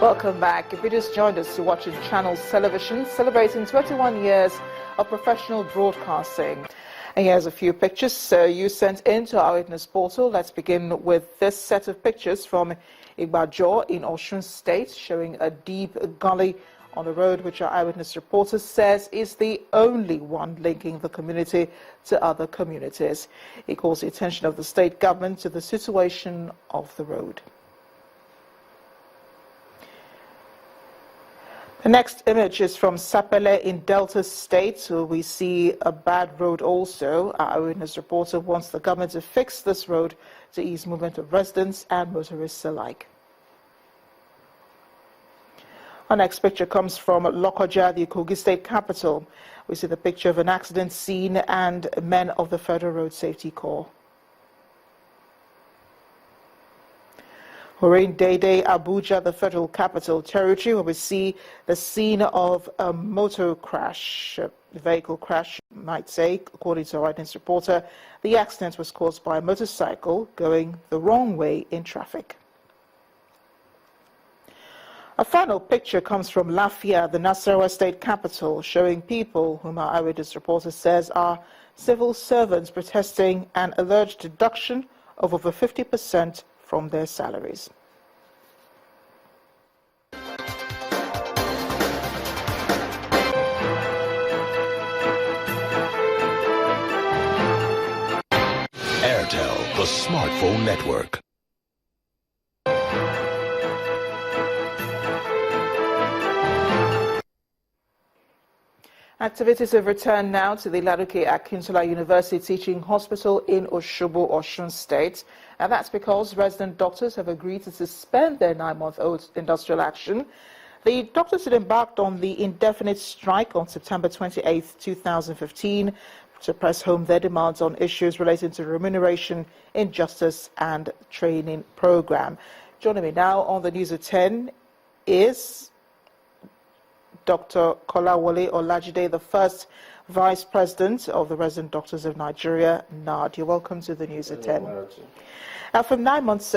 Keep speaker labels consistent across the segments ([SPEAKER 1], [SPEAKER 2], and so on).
[SPEAKER 1] Welcome back. If you just joined us, you're watching Channels Television, celebrating 21 years of professional broadcasting. And here's a few pictures you sent into our Eyewitness portal. Let's begin with this set of pictures from Igbajo in Osun State, showing a deep gully on the road, which our Eyewitness reporter says is the only one linking the community to other communities. He calls the attention of the state government to the situation of the road. The next image is from Sapele in Delta State, where we see a bad road also. Our Eyewitness reporter wants the government to fix this road to ease movement of residents and motorists alike. Our next picture comes from Lokoja, the Kogi State capital. We see the picture of an accident scene and men of the Federal Road Safety Corps. We're in Dede, Abuja, the Federal Capital Territory, where we see the scene of a motor crash, a vehicle crash, you might say. According to our Eyewitness reporter, the accident was caused by a motorcycle going the wrong way in traffic. A final picture comes from Lafia, the Nasarawa State capital, showing people whom our Eyewitness reporter says are civil servants protesting an alleged deduction of over 50% from their salaries.
[SPEAKER 2] Airtel, the smartphone network.
[SPEAKER 1] Activities have returned now to the Laduke Akintola University Teaching Hospital in Osogbo, Osun State. And that's because resident doctors have agreed to suspend their 9-month-old industrial action. The doctors had embarked on the indefinite strike on September 28, 2015, to press home their demands on issues relating to remuneration, injustice, and training program. Joining me now on the News at 10 is Dr. Kolawole Olajide, the first Vice President of the Resident Doctors of Nigeria, NARD. You're welcome to the News at 10. Now, for 9 months,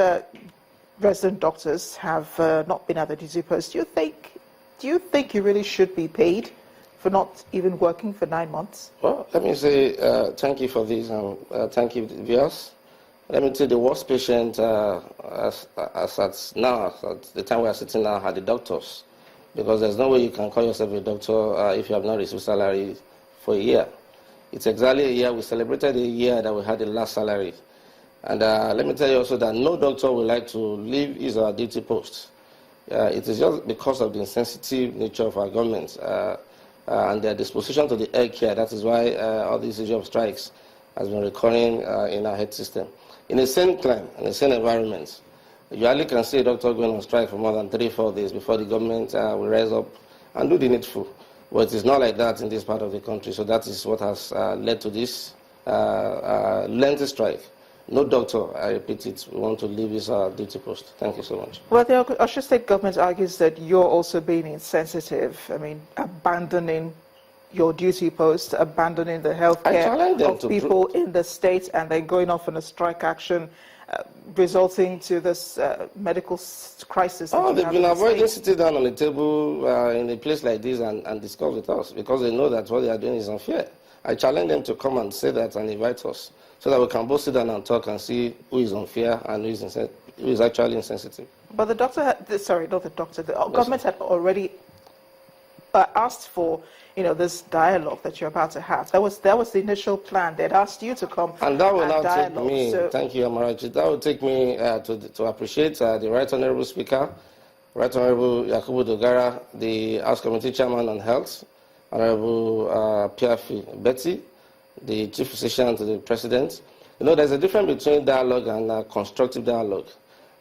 [SPEAKER 1] resident doctors have not been at the duty post. Do you think you really should be paid for not even working for 9 months?
[SPEAKER 3] Well, let me say thank you for this, and thank you, viewers. Let me say the worst patient, as at now, at the time we are sitting now, are the doctors. Because there's no way you can call yourself a doctor if you have not received salary for a year. It's exactly a year. We celebrated a year that we had the last salary. And let me tell you also that no doctor would like to leave his or her duty post. It is just because of the insensitive nature of our government and their disposition to the health care. That is why all these issue of strikes has been recurring in our health system. In the same climate, in the same environment, you hardly can see a doctor going on strike for more than 3-4 days before the government will rise up and do the needful. But it is not like that in this part of the country. So that is what has led to this lengthy strike. No doctor, I repeat it, we want to leave his duty post. Thank you so much.
[SPEAKER 1] Well, the Osun State government argues that you're also being insensitive. I mean, abandoning your duty post, abandoning the health care of people in the state, and then going off on a strike action, resulting to this medical crisis.
[SPEAKER 3] Oh, they've been avoiding sitting down on the table in a place like this and discuss with us because they know that what they are doing is unfair. I challenge them to come and say that and invite us so that we can both sit down and talk and see who is unfair and who is actually insensitive.
[SPEAKER 1] But the doctor, the government had already asked for, this dialogue that you're about to have. That was the initial plan. They'd asked you to come
[SPEAKER 3] and that will now take me. Thank you, Amarachi. That will take me to appreciate the Right Honourable Speaker, Right Honourable Yakubu Dogara, the House Committee Chairman on Health, Honourable Piafi Betty, the Chief Physician to the President. There's a difference between dialogue and constructive dialogue.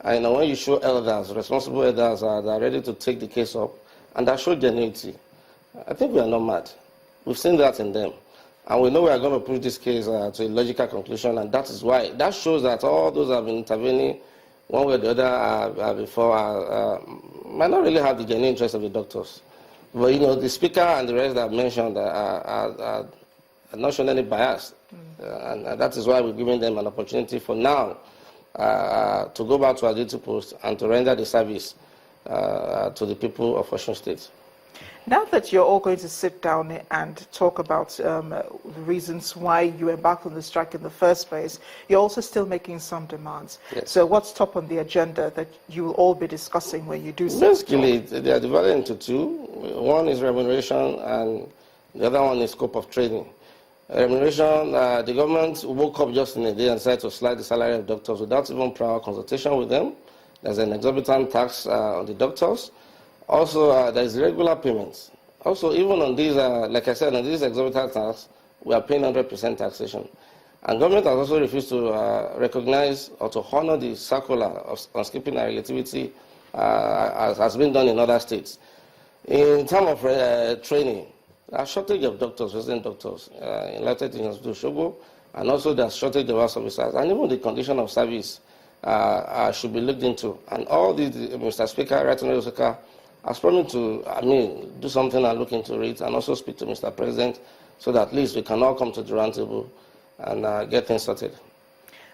[SPEAKER 3] And when you show elders, responsible elders that are ready to take the case up, and that show genuinity, I think we are not mad. We've seen that in them. And we know we are going to push this case to a logical conclusion, and that is why. That shows that all those who have been intervening one way or the other before might not really have the genuine interest of the doctors. But, the Speaker and the rest that I've mentioned are not showing any bias. And that is why we're giving them an opportunity for now to go back to our duty post and to render the service to the people of Osun State.
[SPEAKER 1] Now that you're all going to sit down and talk about the reasons why you embarked on the strike in the first place, you're also still making some demands.
[SPEAKER 3] Yes.
[SPEAKER 1] So what's top on the agenda that you will all be discussing when you do so?
[SPEAKER 3] Basically, they are divided into two. One is remuneration and the other one is scope of training. Remuneration, the government woke up just in a day and decided to slide the salary of doctors without even prior consultation with them. There's an exorbitant tax on the doctors. Also, there is regular payments. Also, even on these, like I said, on these exorbitant tax, we are paying 100% taxation. And government has also refused to recognize or to honor the circular on skipping and relativity as has been done in other states. In terms of training, there are shortage of doctors, resident doctors, in United Hospital Shogo, and also there's shortage of house officers, and even the condition of service should be looked into. And all these, Mr. Speaker, Right Honourable Speaker, has promised to, do something and look into it, and also speak to Mr. President, so that at least we can all come to the round table and get things sorted.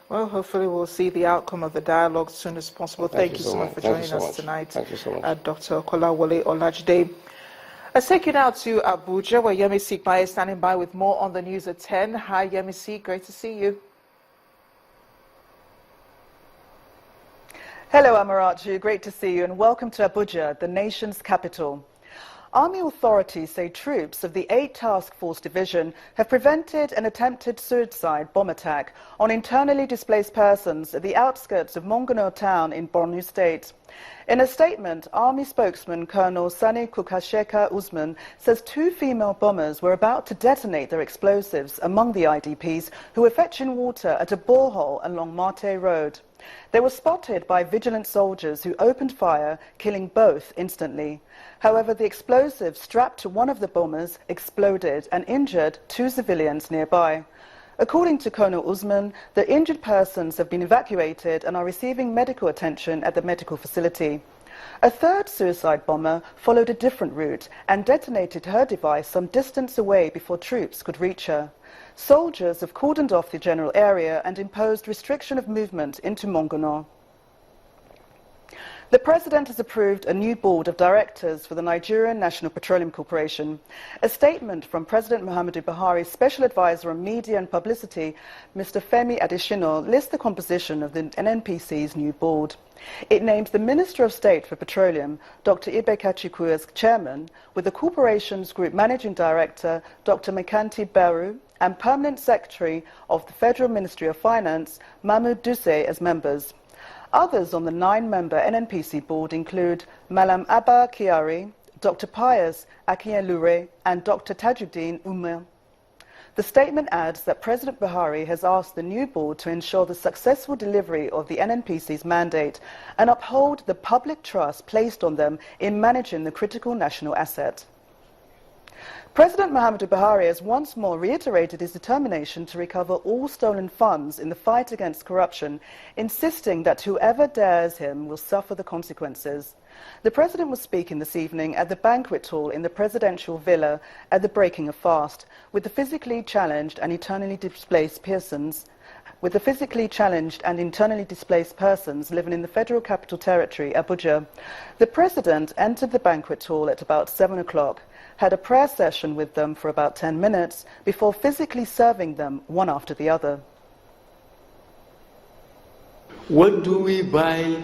[SPEAKER 1] Well, hopefully we'll see the outcome of the dialogue as soon as possible. Thank you so much for joining us tonight.
[SPEAKER 3] Thank you so much.
[SPEAKER 1] Dr. Kolawole Olajide. Let's take you now to Abuja, where Yemisi Ikpaye is standing by with more on the news at 10. Hi, Yemisi. Great to see you.
[SPEAKER 4] Hello, Amaratu. Great to see you, and welcome to Abuja, the nation's capital. Army authorities say troops of the 8 Task Force Division have prevented an attempted suicide bomb attack on internally displaced persons at the outskirts of Mongono town in Borno State. In a statement, Army spokesman Colonel Sani Kukasheka Usman says 2 female bombers were about to detonate their explosives among the IDPs who were fetching water at a borehole along Mate Road. They were spotted by vigilant soldiers who opened fire, killing both instantly. However, the explosive strapped to one of the bombers exploded and injured 2 civilians nearby. According to Colonel Usman, the injured persons have been evacuated and are receiving medical attention at the medical facility. A third suicide bomber followed a different route and detonated her device some distance away before troops could reach her. Soldiers have cordoned off the general area and imposed restriction of movement into Mongono. The President has approved a new board of directors for the Nigerian National Petroleum Corporation. A statement from President Muhammadu Buhari's Special Advisor on Media and Publicity, Mr. Femi Adesina, lists the composition of the NNPC's new board. It names the Minister of State for Petroleum, Dr. Ibeka Chukwu, as chairman, with the corporation's group managing director, Dr. Mekanti Beru, and permanent secretary of the Federal Ministry of Finance, Mahmoud Duse, as members. Others on the 9-member NNPC board include Malam Abba Kiari, Dr. Pius Akinyelure, and Dr. Tajuddin Umar. The statement adds that President Buhari has asked the new board to ensure the successful delivery of the NNPC's mandate and uphold the public trust placed on them in managing the critical national asset. President Muhammadu Buhari has once more reiterated his determination to recover all stolen funds in the fight against corruption, insisting that whoever dares him will suffer the consequences. The President was speaking this evening at the banquet hall in the presidential villa at the breaking of fast, with the physically challenged and internally displaced persons living in the Federal Capital Territory, Abuja. The President entered the banquet hall at about 7 o'clock, had a prayer session with them for about 10 minutes before physically serving them one after the other.
[SPEAKER 5] What do we buy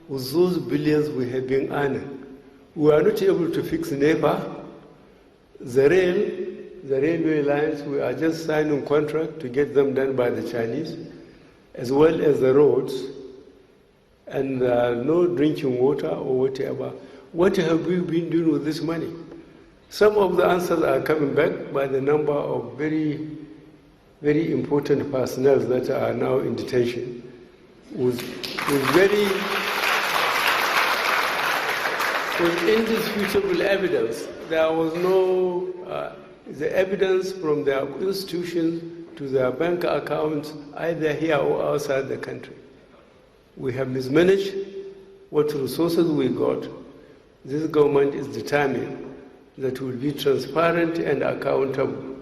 [SPEAKER 5] with those billions we have been earning? We are not able to fix NEPA, the railway lines. We are just signing contract to get them done by the Chinese, as well as the roads, and no drinking water or whatever. What have we been doing with this money? Some of the answers are coming back by the number of very, very important personnel that are now in detention with indisputable evidence. There was no the evidence from their institutions to their bank accounts, either here or outside the country. We have mismanaged what resources we got. This government is determined that will be transparent and accountable,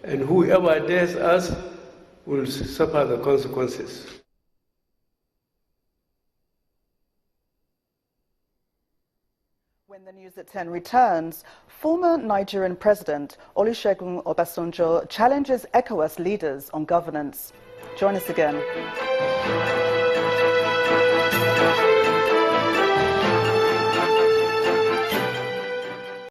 [SPEAKER 5] and whoever dares us will suffer the consequences.
[SPEAKER 4] When the News at 10 returns, former Nigerian President Olusegun Obasanjo challenges ECOWAS leaders on governance. Join us again.